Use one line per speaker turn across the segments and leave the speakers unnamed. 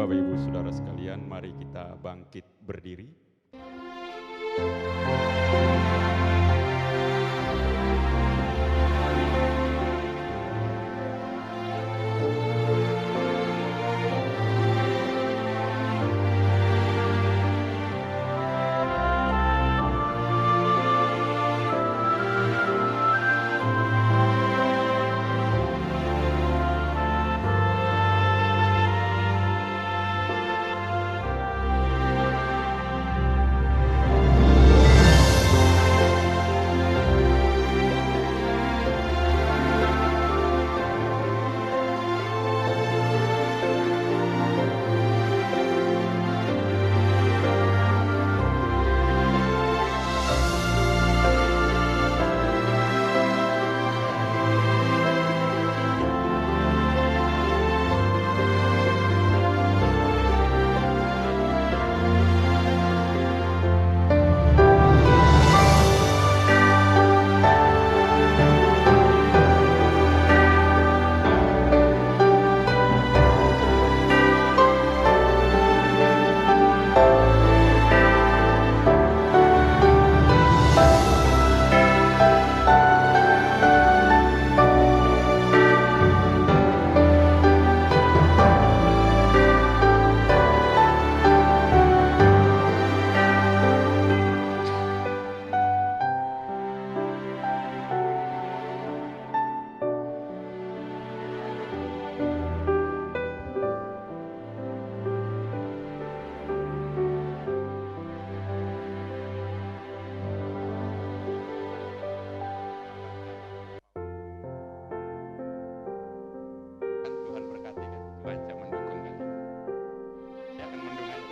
Bapak Ibu Saudara sekalian, mari kita bangkit berdiri. Tuhan berkati kan, baca mendukung kan. Dia akan mendukung.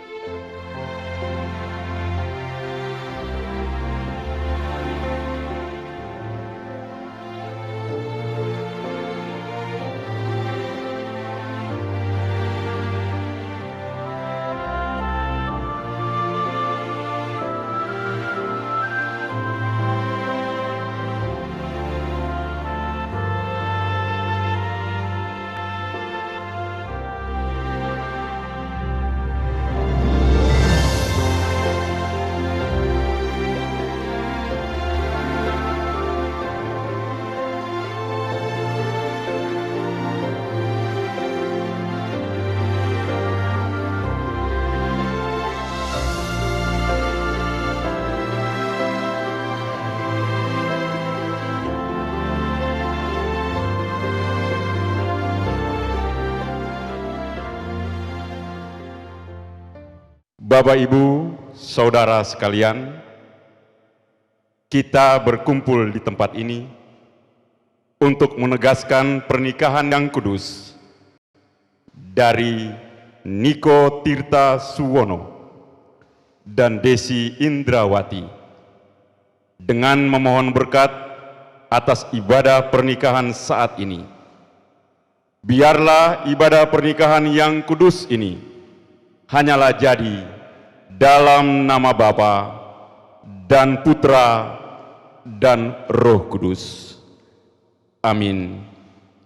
Bapak, Ibu, Saudara sekalian, kita berkumpul di tempat ini untuk menegaskan pernikahan yang kudus dari Niko Tirta Suwono dan Desi Indrawati dengan memohon berkat atas ibadah pernikahan saat ini. Biarlah ibadah pernikahan yang kudus ini hanyalah jadi dalam nama Bapa dan Putra dan Roh Kudus. Amin.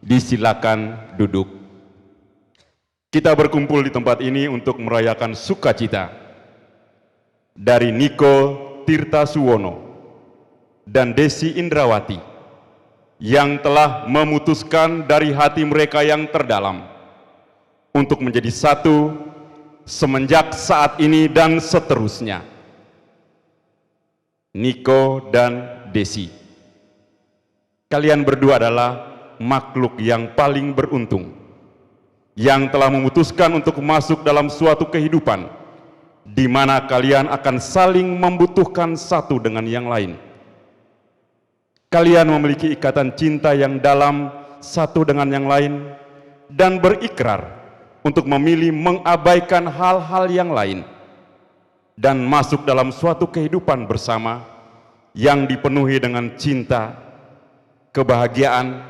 Disilakan duduk. Kita berkumpul di tempat ini untuk merayakan sukacita dari Niko Tirta Suwono dan Desi Indrawati yang telah memutuskan dari hati mereka yang terdalam untuk menjadi satu semenjak saat ini dan seterusnya. Niko dan Desi, kalian berdua adalah makhluk yang paling beruntung yang telah memutuskan untuk masuk dalam suatu kehidupan di mana kalian akan saling membutuhkan satu dengan yang lain. Kalian memiliki ikatan cinta yang dalam satu dengan yang lain dan berikrar untuk memilih mengabaikan hal-hal yang lain dan masuk dalam suatu kehidupan bersama yang dipenuhi dengan cinta, kebahagiaan,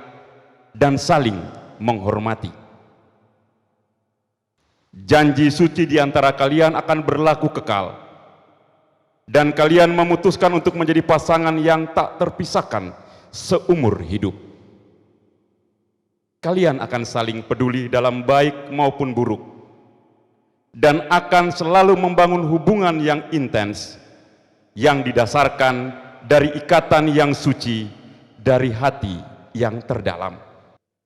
dan saling menghormati. Janji suci di antara kalian akan berlaku kekal, dan kalian memutuskan untuk menjadi pasangan yang tak terpisahkan seumur hidup. Kalian akan saling peduli dalam baik maupun buruk, dan akan selalu membangun hubungan yang intens yang didasarkan dari ikatan yang suci dari hati yang terdalam.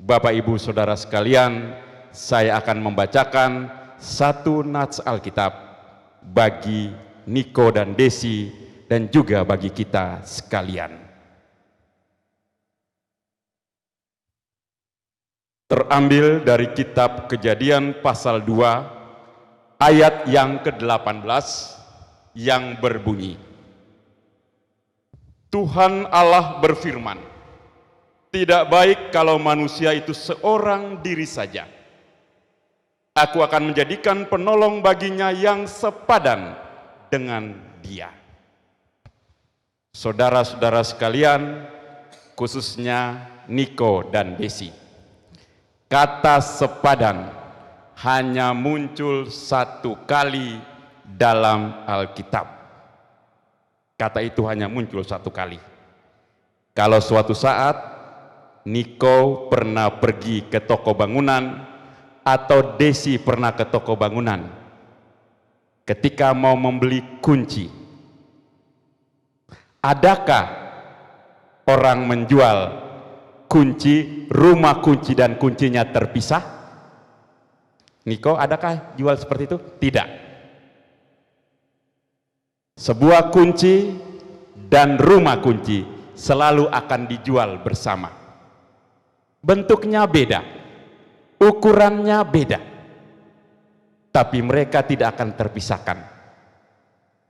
Bapak Ibu Saudara sekalian, saya akan membacakan satu nats Alkitab bagi Niko dan Desi dan juga bagi kita sekalian. Terambil dari kitab Kejadian pasal 2 ayat yang ke-18 yang berbunyi, Tuhan Allah berfirman, tidak baik kalau manusia itu seorang diri saja. Aku akan menjadikan penolong baginya yang sepadan dengan dia. Saudara-saudara sekalian, khususnya Niko dan Desi, kata sepadan hanya muncul satu kali dalam Alkitab. Kata itu hanya muncul satu kali. Kalau suatu saat Niko pernah pergi ke toko bangunan atau Desi pernah ke toko bangunan, ketika mau membeli kunci, adakah orang menjual kunci, rumah kunci dan kuncinya terpisah? Niko, adakah jual seperti itu? Tidak. Sebuah kunci dan rumah kunci selalu akan dijual bersama. Bentuknya beda, ukurannya beda, tapi mereka tidak akan terpisahkan.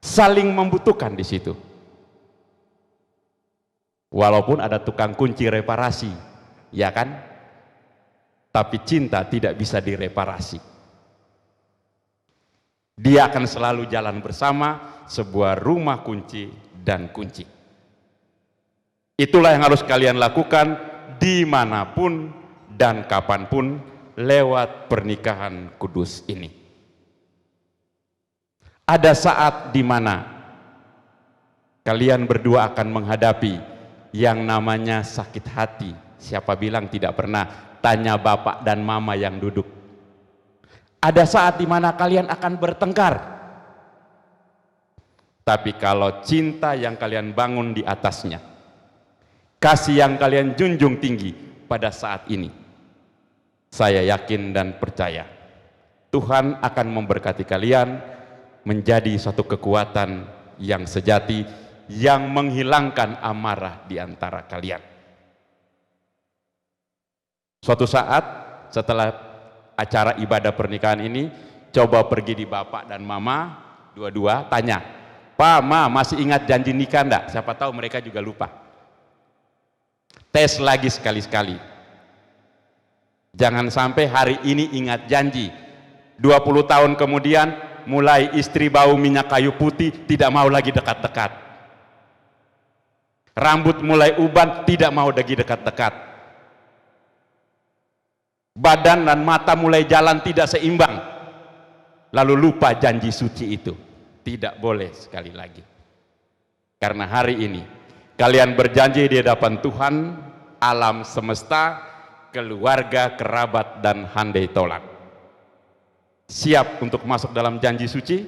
Saling membutuhkan di situ. Walaupun ada tukang kunci reparasi, ya kan? Tapi cinta tidak bisa direparasi. Dia akan selalu jalan bersama, sebuah rumah kunci dan kunci. Itulah yang harus kalian lakukan dimanapun dan kapanpun lewat pernikahan kudus ini. Ada saat di mana kalian berdua akan menghadapi yang namanya sakit hati. Siapa bilang tidak pernah? Tanya bapak dan mama yang duduk. Ada saat di mana kalian akan bertengkar. Tapi kalau cinta yang kalian bangun di atasnya, kasih yang kalian junjung tinggi pada saat ini, saya yakin dan percaya Tuhan akan memberkati kalian menjadi suatu kekuatan yang sejati yang menghilangkan amarah di antara kalian. Suatu saat setelah acara ibadah pernikahan ini, coba pergi di bapak dan mama dua-dua, tanya, Pak, Ma, masih ingat janji nikah enggak? Siapa tahu mereka juga lupa. Tes lagi sekali-sekali. Jangan sampai hari ini ingat janji, 20 tahun kemudian mulai istri bau minyak kayu putih, tidak mau lagi dekat-dekat. Rambut mulai uban, tidak mau lagi dekat-dekat. Badan dan mata mulai jalan tidak seimbang, lalu lupa janji suci itu. Tidak boleh sekali lagi. Karena hari ini kalian berjanji di hadapan Tuhan, alam semesta, keluarga, kerabat, dan handai tolak. Siap untuk masuk dalam janji suci?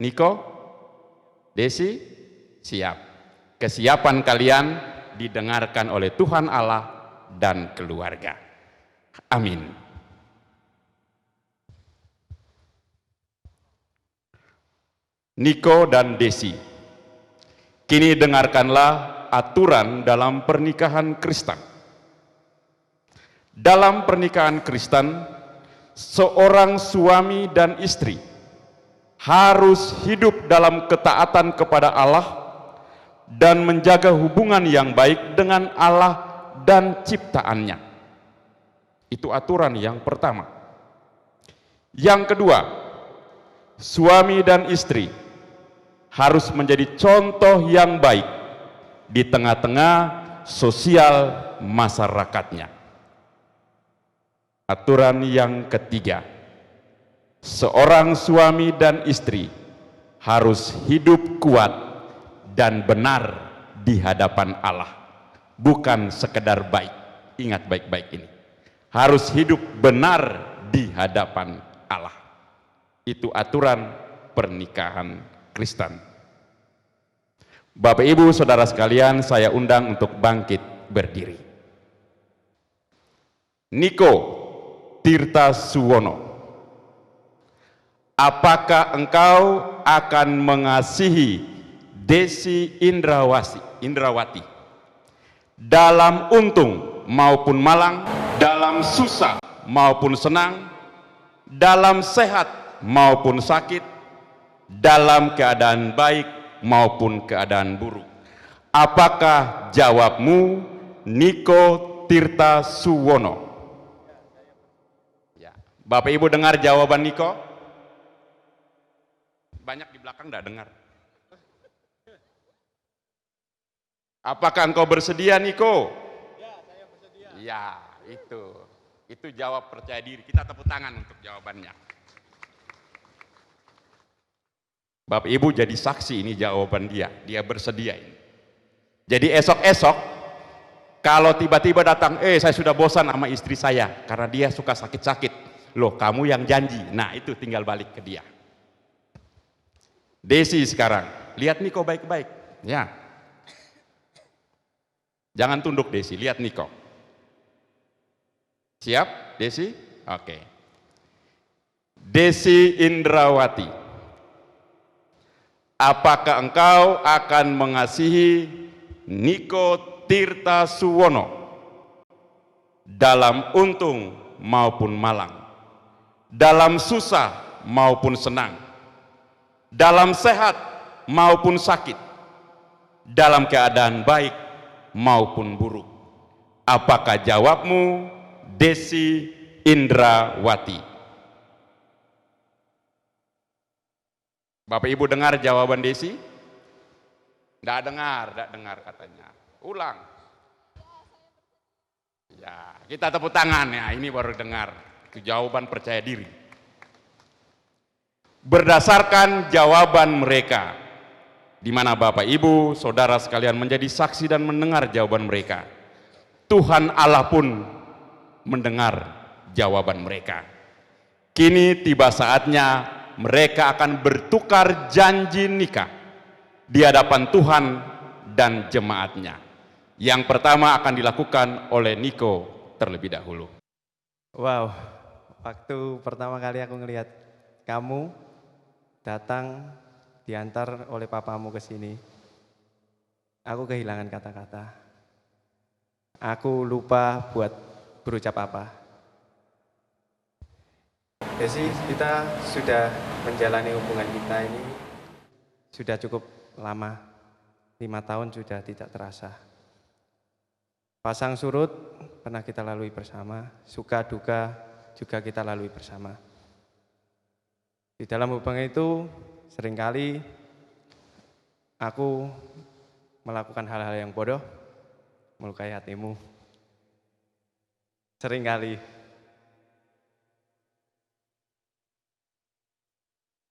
Niko, Desi, siap. Kesiapan kalian didengarkan oleh Tuhan Allah dan keluarga. Amin. Niko dan Desi, kini dengarkanlah aturan dalam pernikahan Kristen. Dalam pernikahan Kristen, seorang suami dan istri harus hidup dalam ketaatan kepada Allah dan menjaga hubungan yang baik dengan Allah dan ciptaannya. Itu aturan yang pertama. Yang kedua, suami dan istri harus menjadi contoh yang baik di tengah-tengah sosial masyarakatnya. Aturan yang ketiga, seorang suami dan istri harus hidup kuat dan benar di hadapan Allah, bukan sekedar baik. Ingat baik-baik ini, harus hidup benar di hadapan Allah. Itu aturan pernikahan Kristen. Bapak Ibu Saudara sekalian, saya undang untuk bangkit berdiri. Niko Tirta Suwono, apakah engkau akan mengasihi Desi Indrawati dalam untung maupun malang, dalam susah maupun senang, dalam sehat maupun sakit, dalam keadaan baik maupun keadaan buruk? Apakah jawabmu, Niko Tirta Suwono? Ya. Bapak Ibu dengar jawaban Niko? Banyak di belakang tidak dengar. Apakah engkau bersedia, Niko? Ya, saya bersedia. Ya, itu jawab percaya diri. Kita tepuk tangan untuk jawabannya. Bapak Ibu jadi saksi, ini jawaban dia bersedia ini. Jadi esok-esok kalau tiba-tiba datang, saya sudah bosan sama istri saya karena dia suka sakit-sakit. Loh, kamu yang janji. Nah, itu tinggal balik ke dia. Desi sekarang, lihat Niko baik-baik. Ya. Jangan tunduk Desi, lihat Niko. Siap, Desi? Oke. Desi Indrawati, apakah engkau akan mengasihi Niko Tirta Suwono dalam untung maupun malang, dalam susah maupun senang, dalam sehat maupun sakit, dalam keadaan baik maupun buruk? Apakah jawabmu, Desi Indrawati? Bapak Ibu dengar jawaban Desi? Tidak dengar katanya. Ulang. Ya, kita tepuk tangan ya, ini baru dengar. Itu jawaban percaya diri. Berdasarkan jawaban mereka, di mana Bapak Ibu Saudara sekalian menjadi saksi dan mendengar jawaban mereka, Tuhan Allah pun mendengar jawaban mereka. Kini tiba saatnya mereka akan bertukar janji nikah di hadapan Tuhan dan jemaatnya. Yang pertama akan dilakukan oleh Niko terlebih dahulu.
Wow, waktu pertama kali aku ngelihat kamu datang diantar oleh papamu ke sini, aku kehilangan kata-kata. Aku lupa buat berucap apa. Jadi kita sudah menjalani hubungan kita ini sudah cukup lama, 5 tahun sudah tidak terasa. Pasang surut pernah kita lalui bersama, suka duka juga kita lalui bersama. Di dalam hubungan itu seringkali aku melakukan hal-hal yang bodoh, melukai hatimu. Seringkali.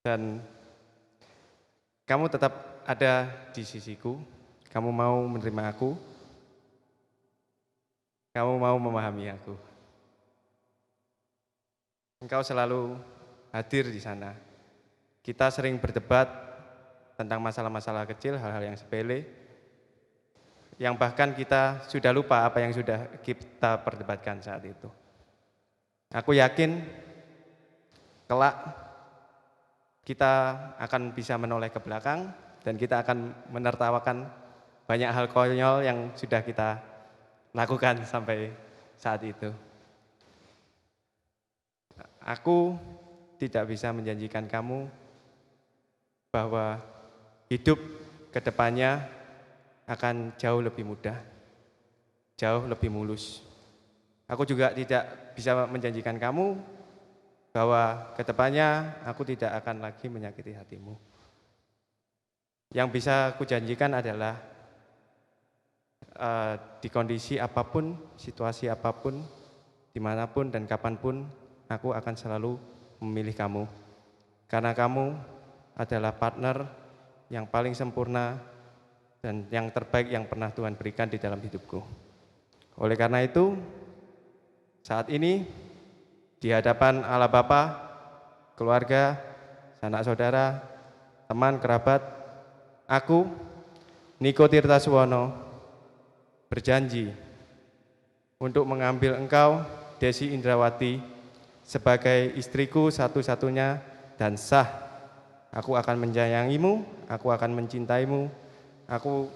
Dan kamu tetap ada di sisiku, kamu mau menerima aku, kamu mau memahami aku. Engkau selalu hadir di sana. Kita sering berdebat tentang masalah-masalah kecil, hal-hal yang sepele, yang bahkan kita sudah lupa apa yang sudah kita perdebatkan saat itu. Aku yakin kelak kita akan bisa menoleh ke belakang dan kita akan menertawakan banyak hal konyol yang sudah kita lakukan sampai saat itu. Aku tidak bisa menjanjikan kamu bahwa hidup ke depannya akan jauh lebih mudah, jauh lebih mulus. Aku juga tidak bisa menjanjikan kamu bahwa ke depannya aku tidak akan lagi menyakiti hatimu. Yang bisa aku janjikan adalah di kondisi apapun, situasi apapun, dimanapun dan kapanpun, aku akan selalu memilih kamu. Karena kamu adalah partner yang paling sempurna dan yang terbaik yang pernah Tuhan berikan di dalam hidupku. Oleh karena itu, saat ini di hadapan Allah Bapa, keluarga, sanak saudara, teman, kerabat, aku, Niko Tirtasuwono, berjanji untuk mengambil engkau, Desi Indrawati, sebagai istriku satu-satunya dan sah. Aku akan menyayangimu, aku akan mencintaimu, aku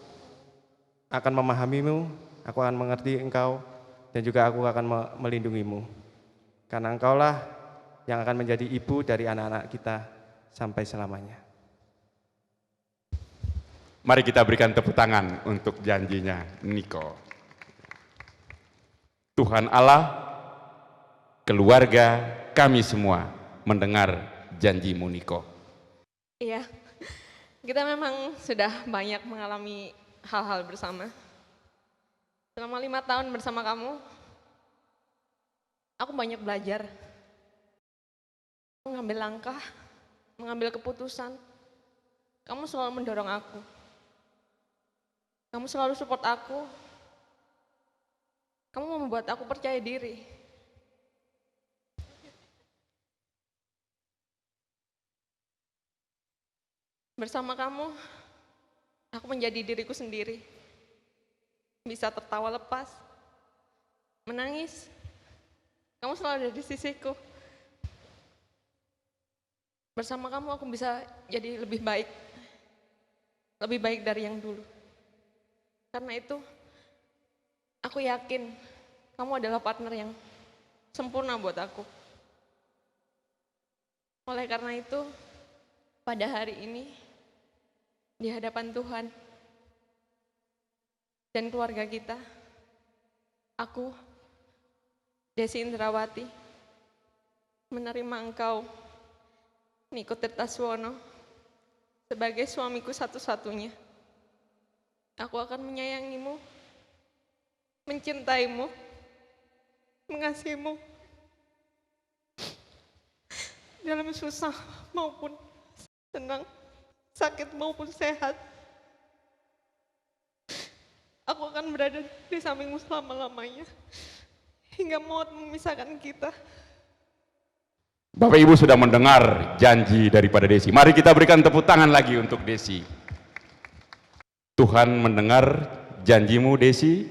akan memahamimu, aku akan mengerti engkau, dan juga aku akan melindungimu. Karena engkaulah yang akan menjadi ibu dari anak-anak kita sampai selamanya.
Mari kita berikan tepuk tangan untuk janjinya Niko. Tuhan Allah, keluarga, kami semua mendengar janjimu Niko.
Iya, kita memang sudah banyak mengalami hal-hal bersama. Selama 5 tahun bersama kamu, aku banyak belajar. Mengambil langkah, mengambil keputusan. Kamu selalu mendorong aku. Kamu selalu support aku. Kamu membuat aku percaya diri. Bersama kamu, aku menjadi diriku sendiri. Bisa tertawa lepas, menangis. Kamu selalu ada di sisiku. Bersama kamu aku bisa jadi lebih baik dari yang dulu. Karena itu, aku yakin kamu adalah partner yang sempurna buat aku. Oleh karena itu, pada hari ini, di hadapan Tuhan dan keluarga kita, aku, Desi Indrawati, menerima engkau, Niko Tirtasuwono, sebagai suamiku satu-satunya. Aku akan menyayangimu, mencintaimu, mengasihimu, dalam susah maupun senang, sakit maupun sehat. Aku akan berada di sampingmu selama-lamanya, hingga maut memisahkan kita.
Bapak Ibu sudah mendengar janji daripada Desi. Mari kita berikan tepuk tangan lagi untuk Desi. Tuhan mendengar janjimu Desi,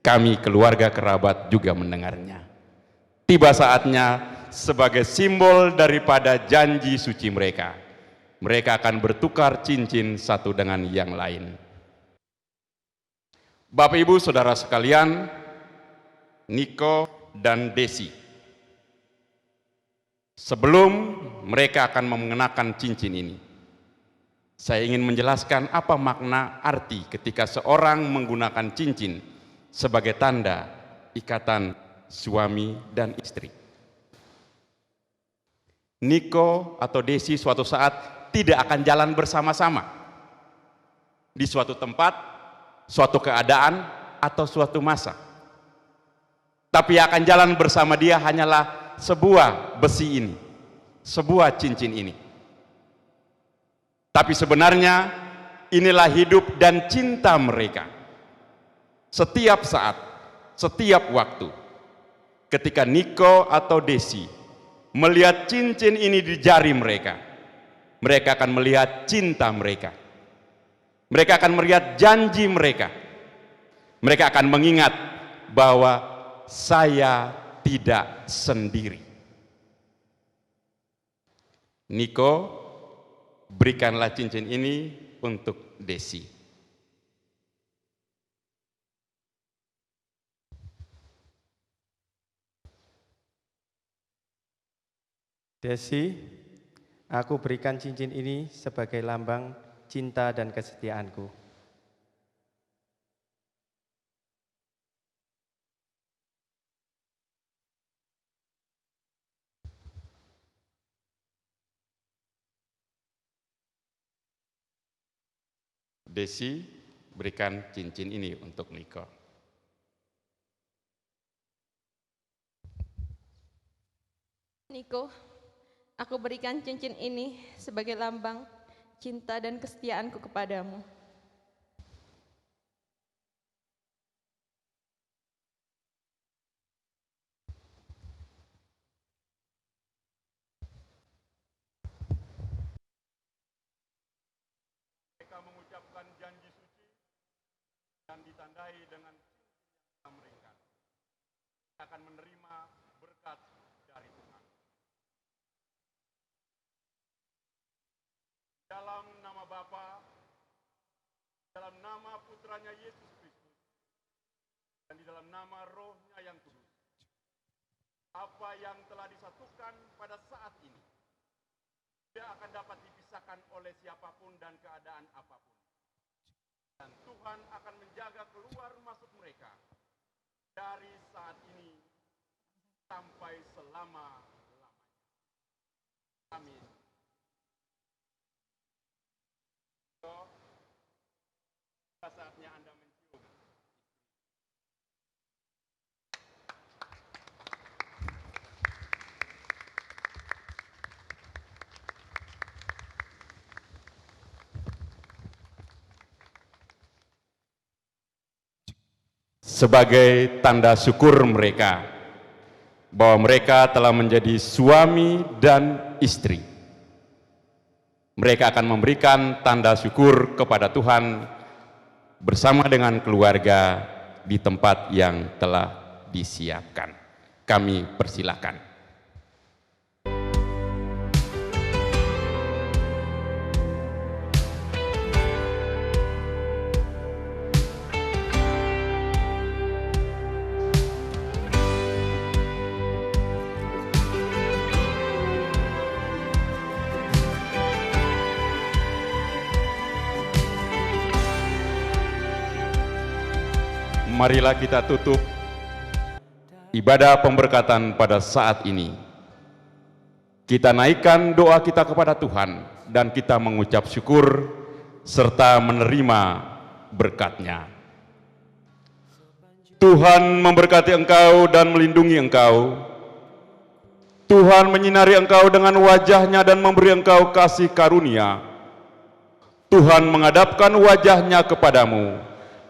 kami keluarga kerabat juga mendengarnya. Tiba saatnya sebagai simbol daripada janji suci mereka. Mereka akan bertukar cincin satu dengan yang lain. Bapak Ibu Saudara sekalian, Niko dan Desi, sebelum mereka akan mengenakan cincin ini, saya ingin menjelaskan apa makna arti ketika seorang menggunakan cincin sebagai tanda ikatan suami dan istri. Niko atau Desi suatu saat tidak akan jalan bersama-sama di suatu tempat, suatu keadaan, atau suatu masa. Tapi akan jalan bersama dia hanyalah sebuah besi ini, sebuah cincin ini. Tapi sebenarnya inilah hidup dan cinta mereka. Setiap saat, setiap waktu, ketika Niko atau Desi melihat cincin ini di jari mereka, mereka akan melihat cinta mereka. Mereka akan melihat janji mereka. Mereka akan mengingat bahwa saya tidak sendiri. Niko, berikanlah cincin ini untuk Desi.
Desi, aku berikan cincin ini sebagai lambang cinta dan kesetiaanku.
Desi, berikan cincin ini untuk Niko.
Niko, aku berikan cincin ini sebagai lambang cinta dan kesetiaanku kepadamu.
ditandai dengan cinta mereka, akan menerima berkat dari Tuhan. Dalam nama Bapa, dalam nama Putranya Yesus Kristus, dan di dalam nama Roh-Nya yang kudus, apa yang telah disatukan pada saat ini tidak akan dapat dipisahkan oleh siapapun dan keadaan apapun. Dan Tuhan akan menjaga keluar masuk mereka dari saat ini sampai selama-lamanya. Amin. Saatnya Anda mencium. Sebagai tanda syukur mereka bahwa mereka telah menjadi suami dan istri, mereka akan memberikan tanda syukur kepada Tuhan bersama dengan keluarga di tempat yang telah disiapkan. Kami persilakan. Marilah kita tutup ibadah pemberkatan pada saat ini. Kita naikkan doa kita kepada Tuhan dan kita mengucap syukur serta menerima berkat-Nya. Tuhan memberkati engkau dan melindungi engkau. Tuhan menyinari engkau dengan wajah-Nya dan memberi engkau kasih karunia. Tuhan menghadapkan wajah-Nya kepadamu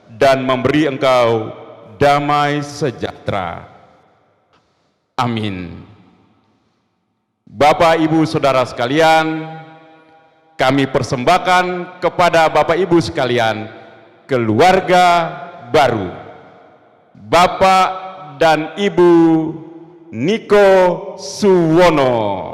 dan memberi engkau damai sejahtera. Amin. Bapak, Ibu, Saudara sekalian, kami persembahkan kepada Bapak Ibu sekalian keluarga baru, Bapak dan Ibu Niko Suwono.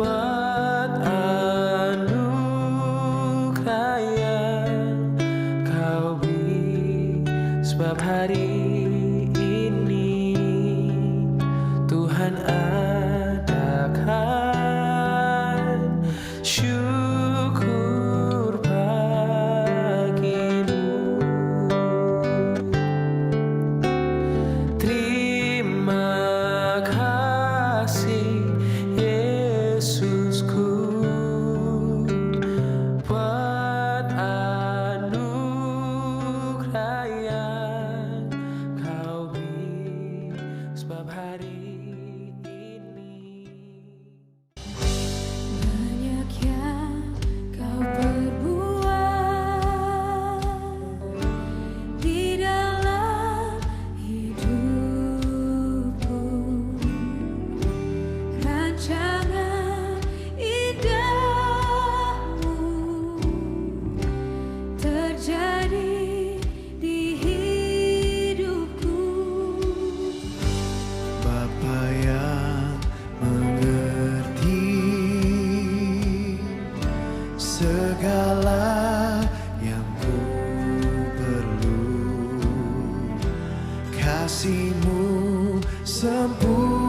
Buat anugerah yang kau beri, sebab hari ini Tuhan adakan syukur bagimu. Terima kasih Yesusku, buat anugerah yang kau beri, sebab hari ini
banyak yang kau perbuat di dalam hidupku. Rancangan indahmu terjadi di hidupku.
Bapa yang mengerti segala yang ku perlu, kasih-Mu sempurna